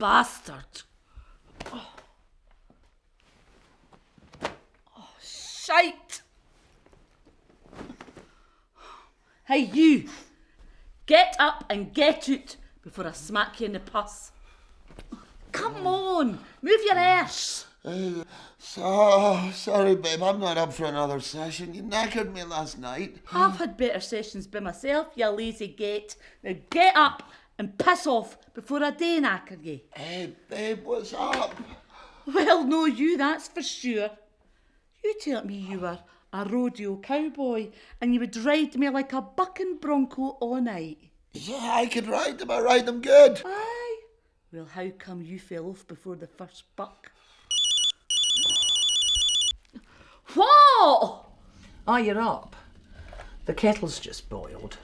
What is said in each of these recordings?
bastard. Oh, shite. Hey, you. Get up and get out before I smack you in the puss. Come on, move your ass. Sorry, babe, I'm not up for another session. You knackered me last night. I've had better sessions by myself, you lazy gate. Now get up and piss off before I day knacker you. Hey, babe, what's up? Well, no you, that's for sure. You told me you were a rodeo cowboy and you would ride me like a bucking bronco all night. Yeah, I could ride them. I ride them good. Aye. Well, how come you fell off before the first buck? What? Ah, you're up. The kettle's just boiled.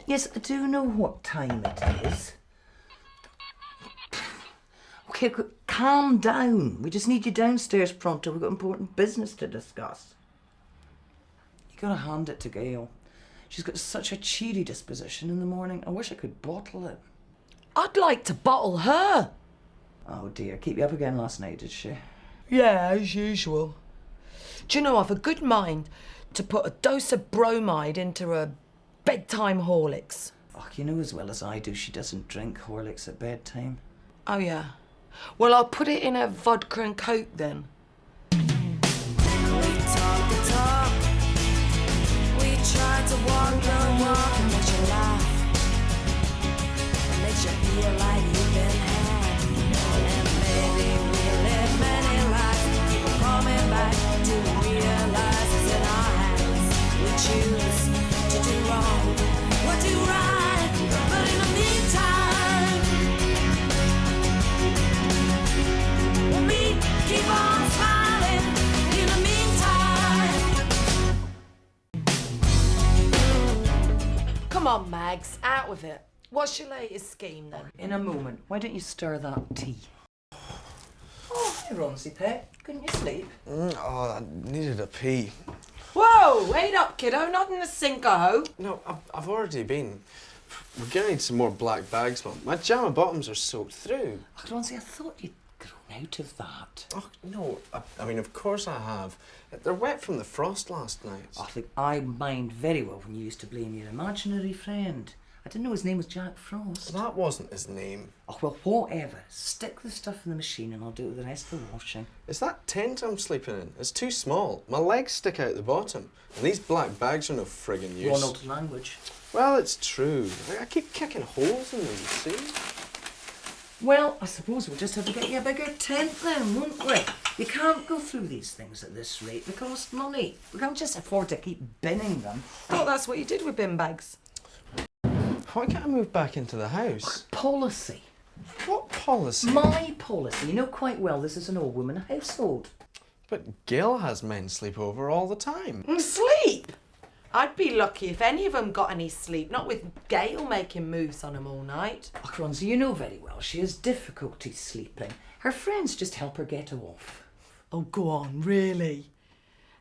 Yes, I do know what time it is. Okay, calm down. We just need you downstairs pronto. We've got important business to discuss. You gotta hand it to Gail. She's got such a cheery disposition in the morning. I wish I could bottle it. I'd like to bottle her. Oh dear, keep you up again last night, did she? Yeah, as usual. Do you know, I've a good mind to put a dose of bromide into her bedtime Horlicks. Oh, you know as well as I do she doesn't drink Horlicks at bedtime. Oh, yeah. Well, I'll put it in her vodka and Coke then. We talk the talk. We try to walk the walk and let you laugh. And let you feel like you've been had. And maybe we'll live many lives. Keep coming back to realize it's in our hands. We choose to do wrong or do right. But in the meantime, we keep on smiling. In the meantime. Come on, Mags, out with it. What's your latest scheme then? In a moment. Why don't you stir that tea? Oh, hey, Ronsie pet. Couldn't you sleep? Oh, I needed a pee. Whoa, wait up, kiddo, not in the sink, I hope. No, I've already been. We're gonna need some more black bags, Mum. My jammer bottoms are soaked through. Oh, Ronsie, I thought you'd grown out of that. Oh, no, I mean, of course I have. They're wet from the frost last night. Oh, look, I mind very well when you used to blame your imaginary friend. I didn't know his name was Jack Frost. That wasn't his name. Oh, well, whatever. Stick the stuff in the machine and I'll do the rest of the washing. It's that tent I'm sleeping in. It's too small. My legs stick out the bottom. And these black bags are no friggin' use. Ronald language. Well, it's true. I keep kicking holes in them, you see? Well, I suppose we'll just have to get you a bigger tent then, won't we? You can't go through these things at this rate. They cost money. We can't just afford to keep binning them. Thought that's what you did with bin bags. Why can't I move back into the house? Policy. What policy? My policy. You know quite well this is an all-woman household. But Gail has men sleep over all the time. Sleep? I'd be lucky if any of them got any sleep, not with Gail making moves on them all night. Oh, Ronsie, you know very well she has difficulty sleeping. Her friends just help her get off. Oh, go on, really?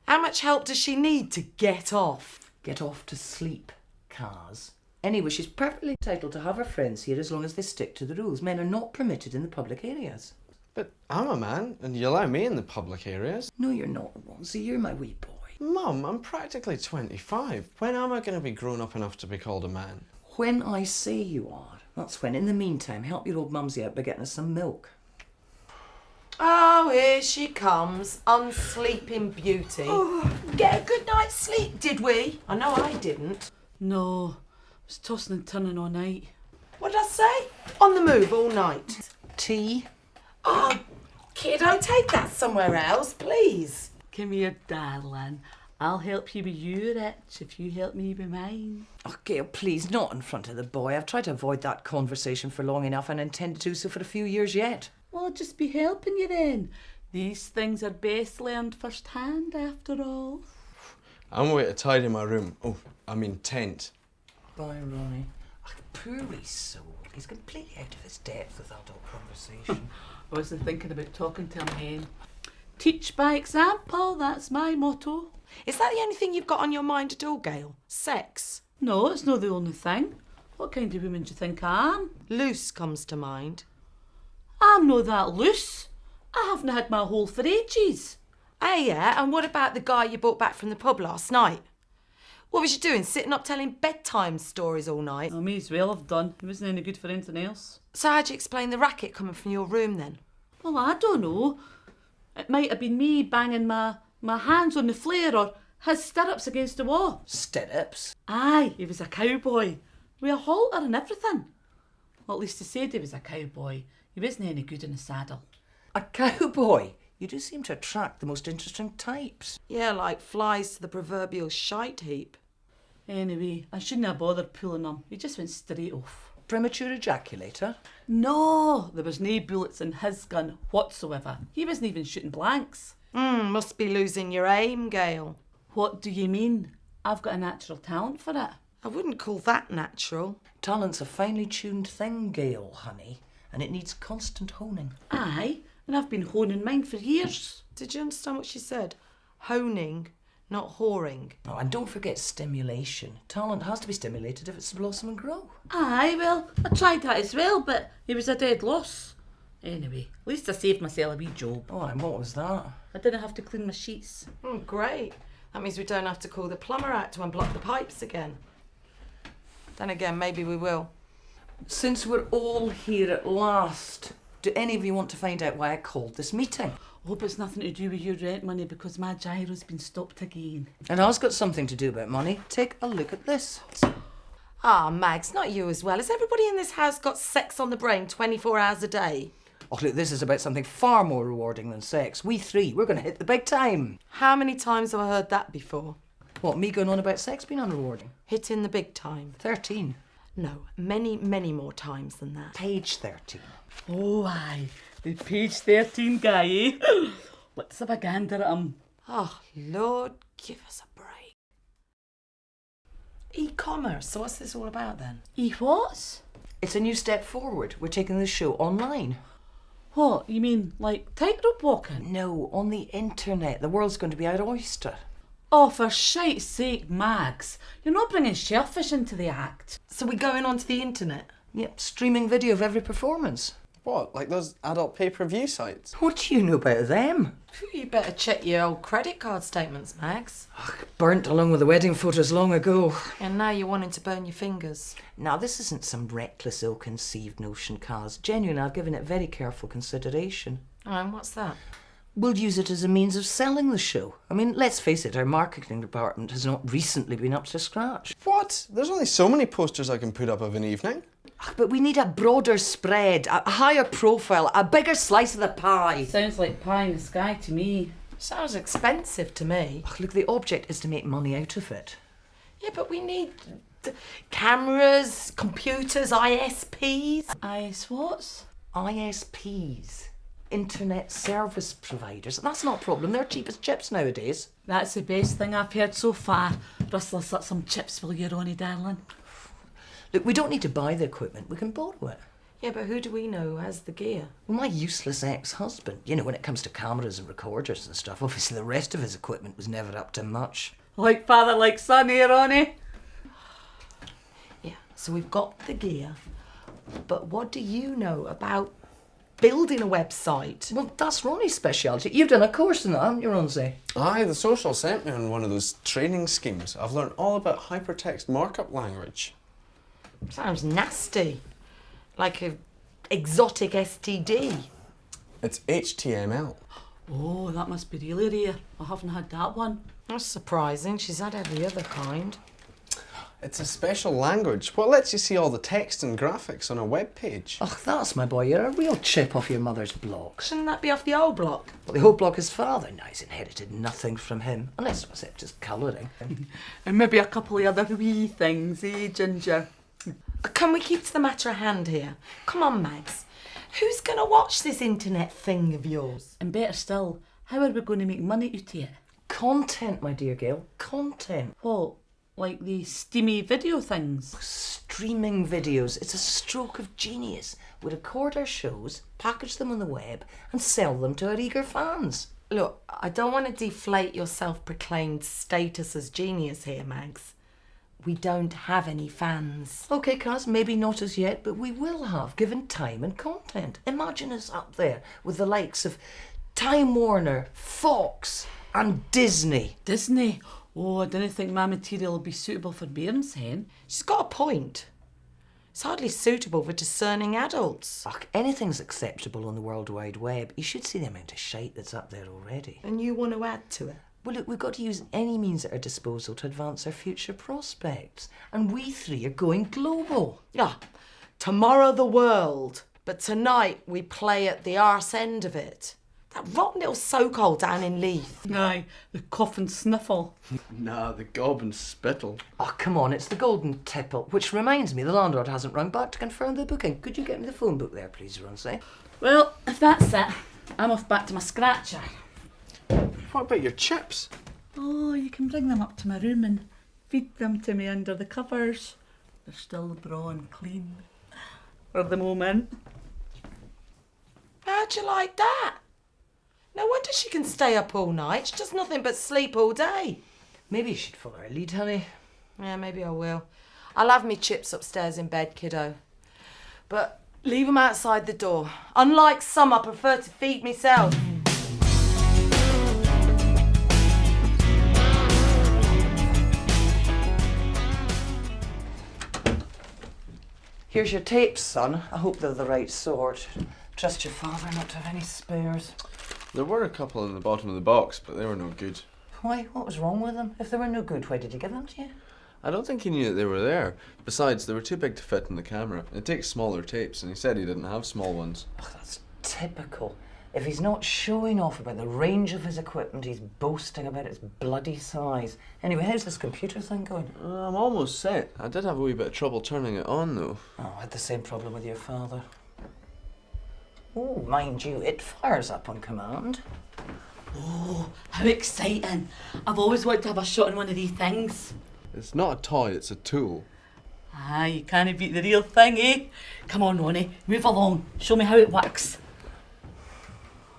How much help does she need to get off? Get off to sleep, Kaz. Anyway, she's perfectly entitled to have her friends here as long as they stick to the rules. Men are not permitted in the public areas. But I'm a man, and you allow me in the public areas. No, you're not, Ronsie. You're my wee boy. Mum, I'm practically 25. When am I going to be grown up enough to be called a man? When I say you are. That's when. In the meantime, help your old mumsy out by getting us some milk. Oh, here she comes, unsleeping beauty. Oh, get a good night's sleep, did we? I know I didn't. No, I was tossing and turning all night. What did I say? On the move all night. Tea? Oh, kiddo, take that somewhere else, please. Come here, darling. I'll help you be you rich if you help me be mine. Oh, Gail, please, not in front of the boy. I've tried to avoid that conversation for long enough and intend to do so for a few years yet. Well, I'll just be helping you then. These things are best learned first hand, after all. I'm away to tidy my room. Oh, I mean tent. Bye, Ronnie. Oh, poor wee soul. He's completely out of his depth with adult conversation. I wasn't thinking about talking to him then. Teach by example, that's my motto. Is that the only thing you've got on your mind at all, Gail? Sex? No, it's not the only thing. What kind of woman do you think I am? Loose comes to mind. I'm no that loose. I haven't had my hole for ages. Hey, yeah, and what about the guy you brought back from the pub last night? What was you doing, sitting up telling bedtime stories all night? I may as well have done. He wasn't any good for anything else. So how'd you explain the racket coming from your room then? Well, I don't know. It might have been me banging my hands on the flare or his stirrups against the wall. Stirrups? Aye, he was a cowboy. With a halter and everything. Well, at least he said he was a cowboy. He wasn't any good in the saddle. A cowboy? You do seem to attract the most interesting types. Yeah, like flies to the proverbial shite heap. Anyway, I shouldn't have bothered pulling him. He just went straight off. Premature ejaculator? No, there was no bullets in his gun whatsoever. He wasn't even shooting blanks. Must be losing your aim, Gail. What do you mean? I've got a natural talent for it. I wouldn't call that natural. Talent's a finely tuned thing, Gail, honey, and it needs constant honing. Aye, and I've been honing mine for years. Did you understand what she said? Honing, not whoring. Oh, and don't forget stimulation. Talent has to be stimulated if it's to blossom and grow. Aye, well, I tried that as well, but it was a dead loss. Anyway, at least I saved myself a wee job. Oh, and what was that? I didn't have to clean my sheets. Great. That means we don't have to call the plumber out to unblock the pipes again. Then again, maybe we will. Since we're all here at last, do any of you want to find out why I called this meeting? Hope it's nothing to do with your rent money because my gyro's been stopped again. And I's got something to do about money. Take a look at this. Ah, Mags, not you as well. Has everybody in this house got sex on the brain 24 hours a day? Oh, look, this is about something far more rewarding than sex. We three, we're going to hit the big time. How many times have I heard that before? What, me going on about sex being unrewarding? Hitting the big time. 13. No, many, many more times than that. Page 13. Oh, aye, the page 13 guy, eh? Let's have a gander at him. Oh, Lord, give us a break. E-commerce, so what's this all about then? What? It's a new step forward. We're taking the show online. What, you mean like tightrope walking? No, on the internet. The world's going to be our oyster. Oh, for shite's sake, Mags. You're not bringing shellfish into the act. So we're going onto the internet? Yep, streaming video of every performance. What, like those adult pay-per-view sites? What do you know about them? You better check your old credit card statements, Mags. Burnt along with the wedding photos long ago. And now you're wanting to burn your fingers. Now, this isn't some reckless, ill-conceived notion, Kaz. Genuinely, I've given it very careful consideration. Oh, and what's that? We'll use it as a means of selling the show. I mean, let's face it, our marketing department has not recently been up to scratch. What? There's only so many posters I can put up of an evening. But we need a broader spread, a higher profile, a bigger slice of the pie. Sounds like pie in the sky to me. Sounds expensive to me. Look, the object is to make money out of it. Yeah, but we need cameras, computers, ISPs. What? ISPs. Internet service providers. That's not a problem. They're cheap as chips nowadays. That's the best thing I've heard so far. Rustle us up some chips while you're on it, darling. Look, we don't need to buy the equipment. We can borrow it. Yeah, but who do we know who has the gear? Well, my useless ex-husband. You know, when it comes to cameras and recorders and stuff, obviously the rest of his equipment was never up to much. Like father, like son here, Ronnie. Yeah, so we've got the gear. But what do you know about building a website? Well, that's Ronnie's speciality. You've done a course in that, haven't you, Ronzie? Aye, the social sent me on one of those training schemes. I've learned all about hypertext markup language. Sounds nasty. Like a exotic STD. It's HTML. Oh, that must be really rare. I haven't had that one. That's surprising. She's had every other kind. It's a special language. What lets you see all the text and graphics on a web page? Oh, that's my boy. You're a real chip off your mother's block. Shouldn't that be off the old block? Well, the whole block is father. Now he's inherited nothing from him, unless except his colouring. And maybe a couple of other wee things, eh, Ginger? Can we keep to the matter at hand here? Come on, Mags. Who's going to watch this internet thing of yours? And better still, how are we going to make money out of it? Content, my dear Gail. Content. What? Like the steamy video things? Streaming videos. It's a stroke of genius. We record our shows, package them on the web, and sell them to our eager fans. Look, I don't want to deflate your self-proclaimed status as genius here, Mags. We don't have any fans. OK, Kaz, maybe not as yet, but we will have, given time and content. Imagine us up there with the likes of Time Warner, Fox and Disney. Disney? Oh, I don't think my material will be suitable for bairns, hen. She's got a point. It's hardly suitable for discerning adults. Ugh, anything's acceptable on the World Wide Web. You should see the amount of shite that's up there already. And you want to add to it? Well, look, we've got to use any means at our disposal to advance our future prospects. And we three are going global. Yeah, tomorrow the world. But tonight we play at the arse end of it. That rotten little so-called down in Leith. Aye, the cough and sniffle. Nah, the gob and spittle. Oh, come on, it's the golden tipple. Which reminds me, the landlord hasn't rung back to confirm the booking. Could you get me the phone book there, please, Ronsley? Well, if that's it, I'm off back to my scratcher. What about your chips? Oh, you can bring them up to my room and feed them to me under the covers. They're still braw and clean. For the moment. How'd you like that? No wonder she can stay up all night. She does nothing but sleep all day. Maybe you should follow her lead, honey. Yeah, maybe I will. I'll have me chips upstairs in bed, kiddo. But leave them outside the door. Unlike some, I prefer to feed myself. Here's your tapes, son. I hope they're the right sort. Trust your father not to have any spares. There were a couple in the bottom of the box, but they were no good. Why? What was wrong with them? If they were no good, why did you give them to you? I don't think he knew that they were there. Besides, they were too big to fit in the camera. It takes smaller tapes, and he said he didn't have small ones. Oh, that's typical. If he's not showing off about the range of his equipment, he's boasting about its bloody size. Anyway, how's this computer thing going? I'm almost set. I did have a wee bit of trouble turning it on, though. Oh, I had the same problem with your father. Oh, mind you, it fires up on command. Oh, how exciting. I've always wanted to have a shot in one of these things. It's not a toy, it's a tool. Ah, you can't beat the real thing, eh? Come on, Ronnie, move along. Show me how it works.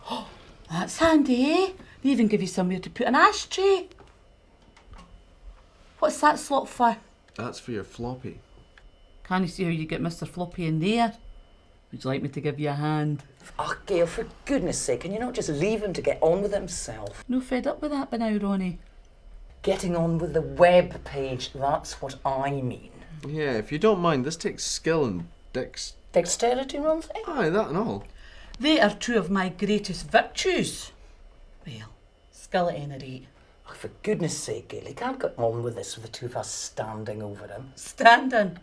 Oh, that's handy, eh? They even give you somewhere to put an ashtray. What's that slot for? That's for your floppy. Can you see how you get Mr. Floppy in there? Would you like me to give you a hand? Oh, Gail, for goodness sake, can you not just leave him to get on with himself? No fed up with that by now, Ronnie. Getting on with the web page, that's what I mean. Yeah, if you don't mind, this takes skill and Dexterity, Ronsley? Aye, that and all. They are two of my greatest virtues. Well, skill at any rate. Oh, for goodness sake, Gail, he can't get on with this with the two of us standing over him. Standing.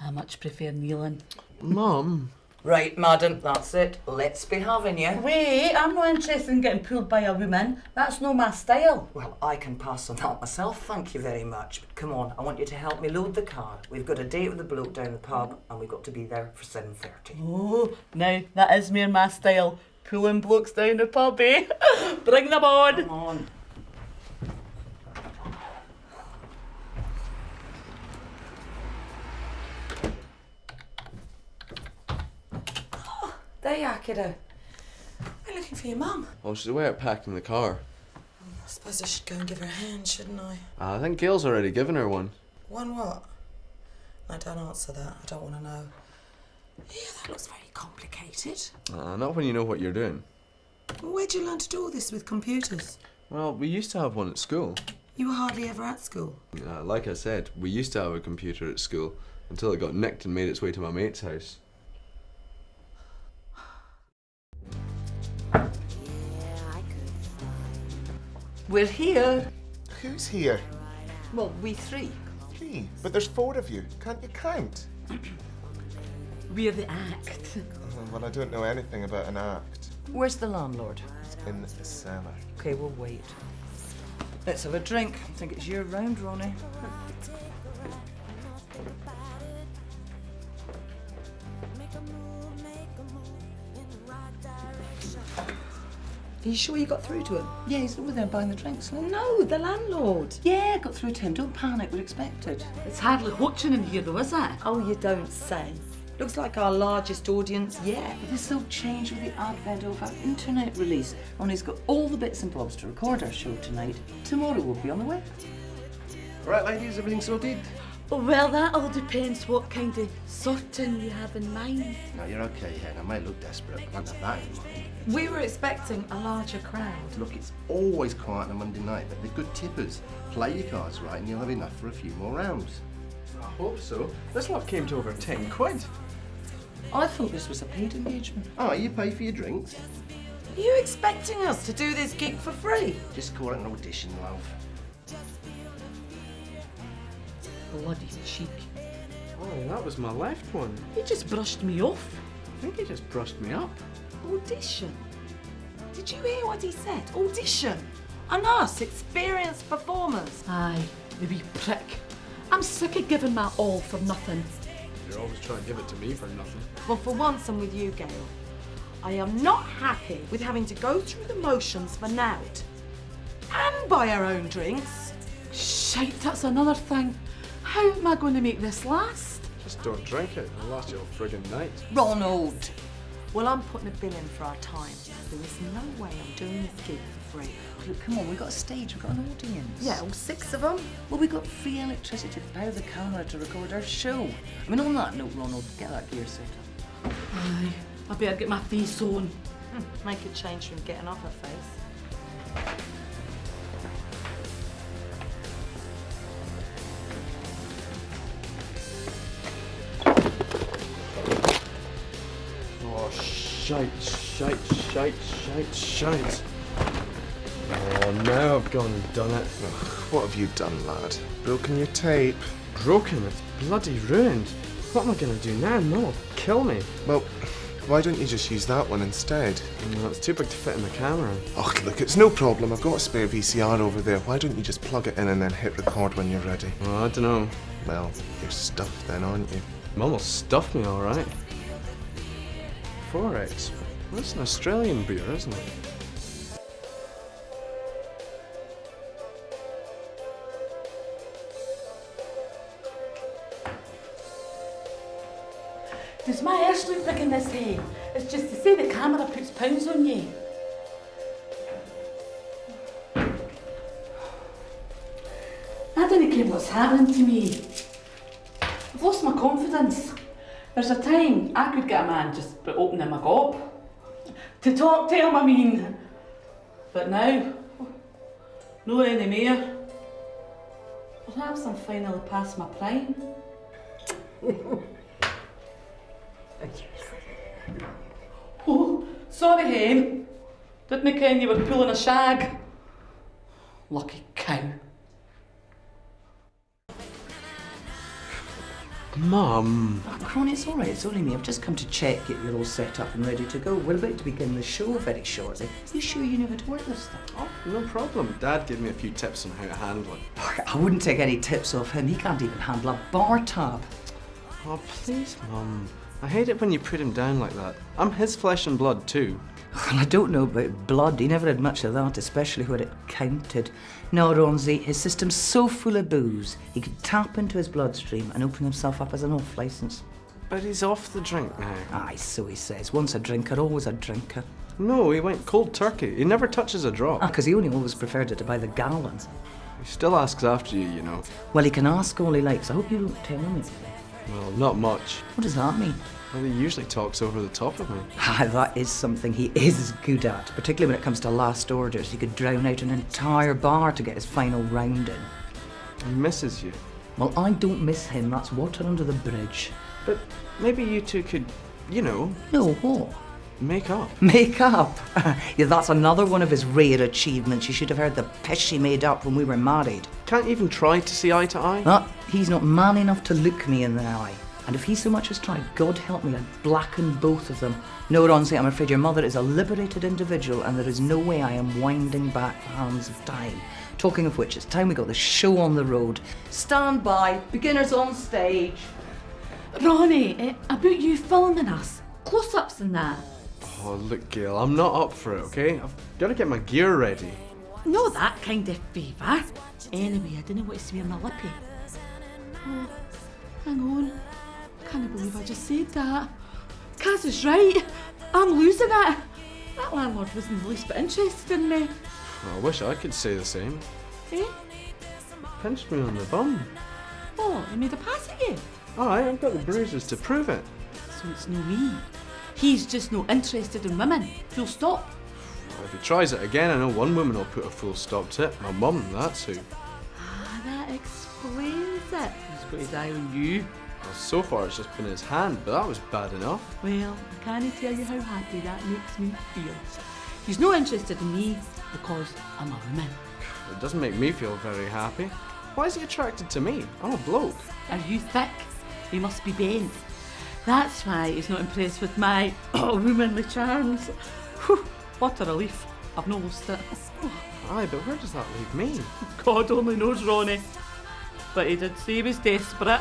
I much prefer kneeling. Mum. Right, madam, that's it. Let's be having you. Wait, I'm not interested in getting pulled by a woman. That's no my style. Well, I can pass on that myself, thank you very much. But come on, I want you to help me load the car. We've got a date with the bloke down the pub and we've got to be there for 7:30. Oh, now that is me and my style. Pulling blokes down the pub, eh? Bring them on. Come on. There you are, kiddo. I'm looking for your mum. Well, she's away out packing the car. I suppose I should go and give her a hand, shouldn't I? I think Gail's already given her one. One what? I don't answer that. I don't want to know. Yeah, that looks very complicated. Not when you know what you're doing. Well, where'd you learn to do all this with computers? Well, we used to have one at school. You were hardly ever at school. Like I said, we used to have a computer at school until it got nicked and made its way to my mate's house. We're here. Who's here? Well, we three. 3. But there's 4 of you. Can't you count? We're the act. Well, I don't know anything about an act. Where's the landlord? It's in the cellar. Okay, we'll wait. Let's have a drink. I think it's your round, Ronnie. Are you sure you got through to him? Yeah, he's over there buying the drinks. No? No, the landlord. Yeah, got through to him. Don't panic, we're expected. It's hardly hoaching in here though, is it? Oh, you don't say. Looks like our largest audience yet. This will change with the advent of our internet release. Ronnie's got all the bits and bobs to record our show tonight. Tomorrow we'll be on the web. Right, ladies, everything sorted? Well, that all depends what kind of sorting you have in mind. No, you're okay, Hen. I might look desperate, but I don't have that in mind. We were expecting a larger crowd. Look, it's always quiet on a Monday night, but they're good tippers. Play your cards right and you'll have enough for a few more rounds. I hope so. This lot came to over 10 quid. I thought this was a paid engagement. Oh, you pay for your drinks? Are you expecting us to do this gig for free? Just call it an audition, love. Bloody cheek. Oh, that was my left one. He just brushed me off. I think he just brushed me up. Audition? Did you hear what he said? Audition. And us, experienced performers. Aye, the wee prick. I'm sick of giving my all for nothing. You're always trying to give it to me for nothing. Well, for once I'm with you, Gail. I am not happy with having to go through the motions for Nout. And buy our own drinks. Shite, that's another thing. How am I going to make this last? Just don't drink it. It'll last you all friggin' night. Ronald! Well, I'm putting a bill in for our time. There is no way I'm doing this gig for free. Look, come on, we've got a stage, we've got an audience. Yeah, all 6 of them. Well, we've got free electricity to power the camera to record our show. I mean, on that note, Ronald, get that gear set up. Aye, I better get my face on. Make a change from getting off her face. Oh, shite. Oh, now I've gone and done it. What have you done, lad? Broken your tape? Broken, it's bloody ruined. What am I gonna do now? No, it'll kill me. Well, why don't you just use that one instead? No, it's too big to fit in the camera. Oh, look, it's no problem. I've got a spare VCR over there. Why don't you just plug it in and then hit record when you're ready? Oh, I don't know. Well, you're stuffed then, aren't you? Mum will stuff me all right. 4X. That's an Australian beer, isn't it? Does my arse look big in this hay? It's just to say the camera puts pounds on you. I don't care what's happening to me. I've lost my confidence. There's a time I could get a man just by opening my gob. To talk to him, I mean. But now, no anymore. Perhaps I'm finally past my prime. Oh, sorry, Hen. Didn't ken you were pulling a shag. Lucky cow. Mum. Oh, Cronny, it's all right. It's only me. I've just come to check that you're all set up and ready to go. We're about to begin the show very shortly. You sure you know how to work this stuff? Oh, no problem. Dad gave me a few tips on how to handle it. I wouldn't take any tips off him. He can't even handle a bar tab. Oh, please, Mum. I hate it when you put him down like that. I'm his flesh and blood too. Well, I don't know about blood. He never had much of that, especially when it counted. No, Ronzi, his system's so full of booze, he could tap into his bloodstream and open himself up as an off licence. But he's off the drink now. Aye, so he says. Once a drinker, always a drinker. No, he went cold turkey. He never touches a drop. Ah, because he only always preferred it to by the gallons. He still asks after you, you know. Well, he can ask all he likes. I hope you don't tell him anything. Well, not much. What does that mean? Well, he usually talks over the top of me. Ah, that is something he is good at, particularly when it comes to last orders. He could drown out an entire bar to get his final round in. He misses you. Well, I don't miss him. That's water under the bridge. But maybe you two could, you know... No, what? Make up. Make up? Yeah, that's another one of his rare achievements. You should have heard the piss he made up when we were married. Can't even try to see eye to eye? But he's not man enough to look me in the eye. And if he so much as tried, God help me, I'd blacken both of them. No, Ronzi, I'm afraid your mother is a liberated individual and there is no way I am winding back the hands of time. Talking of which, it's time we got the show on the road. Stand by, beginners on stage. Ronnie, about you filming us. Close-ups and that. Oh, look, Gail, I'm not up for it, okay? I've got to get my gear ready. No, that kind of favour. Anyway, I didn't want to swear my lippy. Oh, hang on. Can't believe I just said that. Kaz is right. I'm losing it. That landlord wasn't the least bit interested in me. Well, I wish I could say the same. Eh? pinched me on the bum. Oh, he made a pass at you? Aye, I've got the bruises to prove it. So it's no me. He's just no interested in women. Full stop. If he tries it again, I know one woman will put a full stop to it. My mum, that's who. Ah, that explains it. He's got his eye on you. Well, so far it's just been his hand, but that was bad enough. Well, I can't tell you how happy that makes me feel. He's no interested in me because I'm a woman. It doesn't make me feel very happy. Why is he attracted to me? I'm a bloke. Are you thick? He must be bent. That's why he's not impressed with my womanly charms. Whew, what a relief. I've not lost it. Aye, but where does that leave me? God only knows, Ronnie. But he did say he was desperate.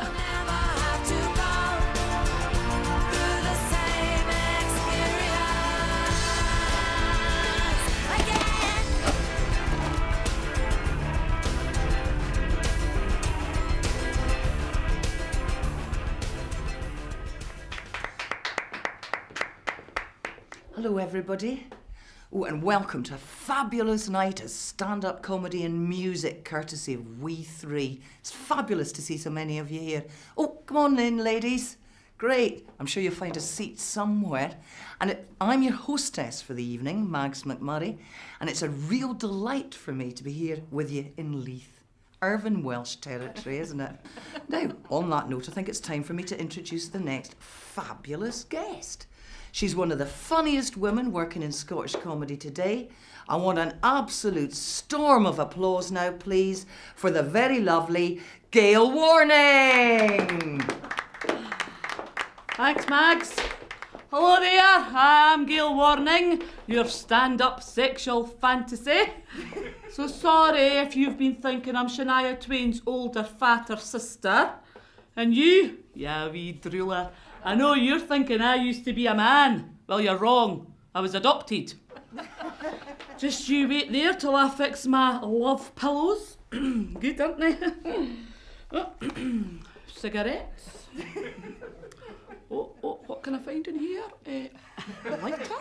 Hello, everybody. Oh, and welcome to a fabulous night of stand-up comedy and music, courtesy of We Three. It's fabulous to see so many of you here. Oh, come on in, ladies. Great. I'm sure you'll find a seat somewhere. And I'm your hostess for the evening, Mags McMurray, and it's a real delight for me to be here with you in Leith. Irvine Welsh territory, isn't it? Now, on that note, I think it's time for me to introduce the next fabulous guest. She's one of the funniest women working in Scottish comedy today. I want an absolute storm of applause now, please, for the very lovely Gail Warning. Thanks, Mags. Hello there, I'm Gail Warning, your stand-up sexual fantasy. So sorry if you've been thinking I'm Shania Twain's older, fatter sister. And you, wee drooler, I know you're thinking I used to be a man. Well, you're wrong. I was adopted. Just you wait there till I fix my love pillows. Good, aren't they? Cigarettes. Oh, what can I find in here? A lighter.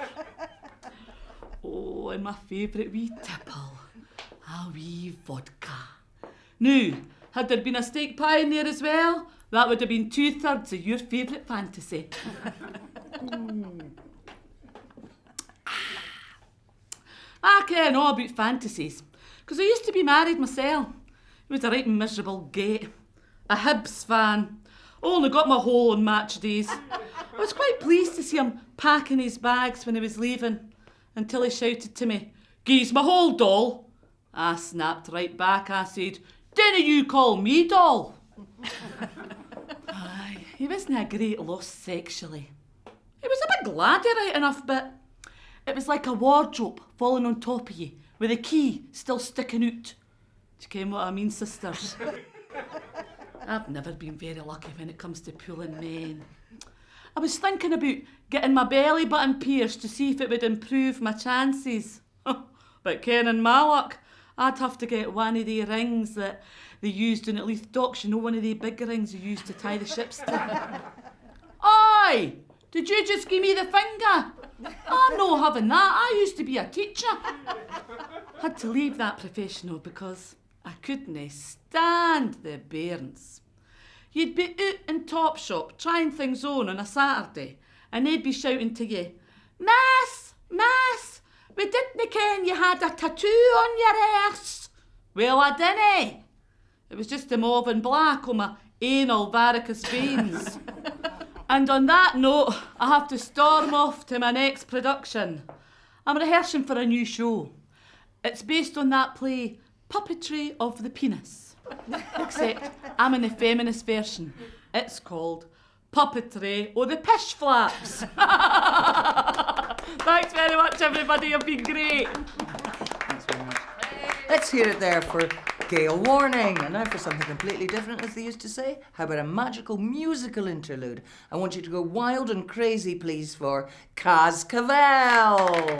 Oh, and my favourite wee tipple. A wee vodka. Now, had there been a steak pie in there as well, that would have been 2/3 of your favourite fantasy. I care all about fantasies, because I used to be married myself. It was a right miserable gate. A Hibs fan. Only got my hole on match days. I was quite pleased to see him packing his bags when he was leaving, until he shouted to me, "Gi's my hole, doll." I snapped right back. I said, "Dinna you call me doll?" Aye, he wasn't a great loss sexually. He was a bit gladdy right enough, but it was like a wardrobe falling on top of you, with the key still sticking out. Do you ken what I mean, sisters? I've never been very lucky when it comes to pulling men. I was thinking about getting my belly button pierced to see if it would improve my chances. But kenning my luck, I'd have to get one of the rings that they used in at Leith Docks, you know, one of the big rings you used to tie the ships to. Oi! Did you just give me the finger? I'm not having that. I used to be a teacher. Had to leave that professional because I couldn't stand the bairns. You'd be out in Topshop trying things on a Saturday and they'd be shouting to you, "Miss, miss, we didn't ken you had a tattoo on your arse." Well, I didn't. It was just a mauve and black on my anal varicose veins. And on that note, I have to storm off to my next production. I'm rehearsing for a new show. It's based on that play, Puppetry of the Penis. Except I'm in the feminist version. It's called Puppetry of the Pish Flaps. Thanks very much, everybody. You've been great. Thanks very much. Let's hear it there for Gail Warning. And now for something completely different, as they used to say. How about a magical musical interlude? I want you to go wild and crazy, please, for Kaz Cavell.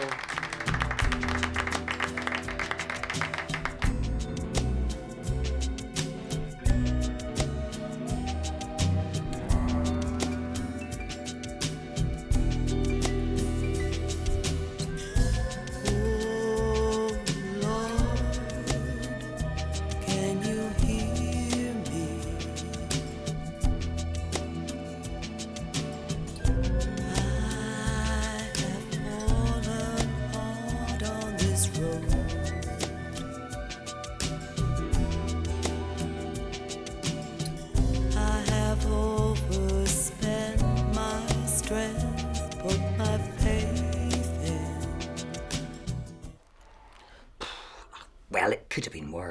Can you hear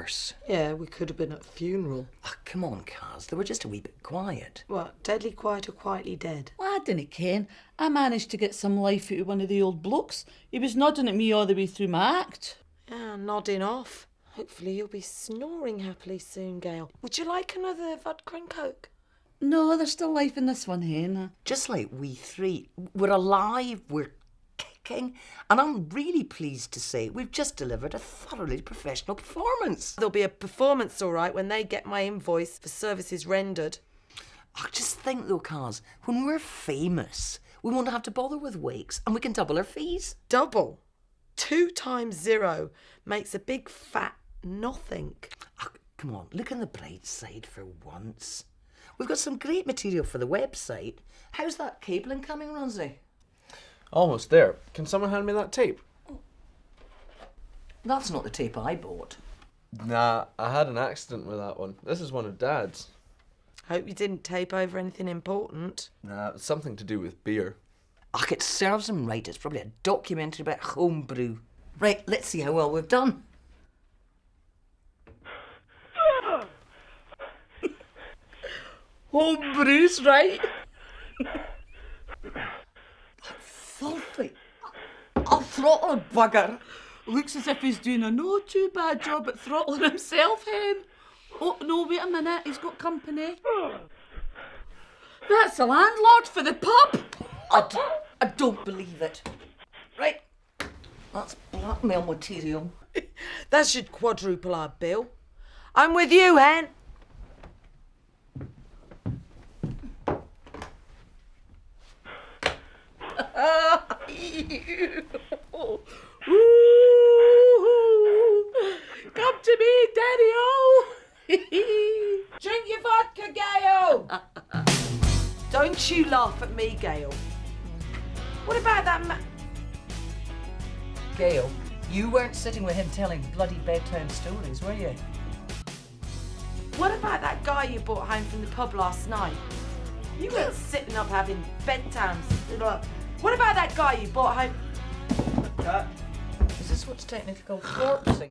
worse. Yeah, we could have been at a funeral. Oh, come on, Kaz. They were just a wee bit quiet. What, deadly quiet or quietly dead? Well, I didn't ken. I managed to get some life out of one of the old blokes. He was nodding at me all the way through my act. Yeah, nodding off. Hopefully you'll be snoring happily soon, Gail. Would you like another vodka and coke? No, there's still life in this one, Hen. Just like we three. We're alive, we're kicking, and I'm really pleased to say we've just delivered a thoroughly professional performance. There'll be a performance, all right, when they get my invoice for services rendered. I just think, though, Kaz, when we're famous, we won't have to bother with wakes, and we can double our fees. Double? 2 times 0 makes a big fat nothing. Oh, come on, look on the bright side for once. We've got some great material for the website. How's that cabling coming, Ronsie? Almost there. Can someone hand me that tape? That's not the tape I bought. Nah, I had an accident with that one. This is one of Dad's. Hope you didn't tape over anything important. Nah, it's something to do with beer. Ach, it serves him right. It's probably a documentary about homebrew. Right, let's see how well we've done. Homebrew's right. Filthy. I'll throttle a bugger. Looks as if he's doing a no too bad job at throttling himself, Hen. Oh, no, wait a minute. He's got company. That's the landlord for the pub. I don't believe it. Right. That's blackmail material. That should quadruple our bill. I'm with you, Hen. Come to me, Daddy-o. Drink your vodka, Gail. Don't you laugh at me, Gail. What about that Gail, you weren't sitting with him telling bloody bedtime stories, were you? What about that guy you brought home from the pub last night? You weren't sitting up having bedtimes. What about that guy you brought home? Is this what's technically called corpsing?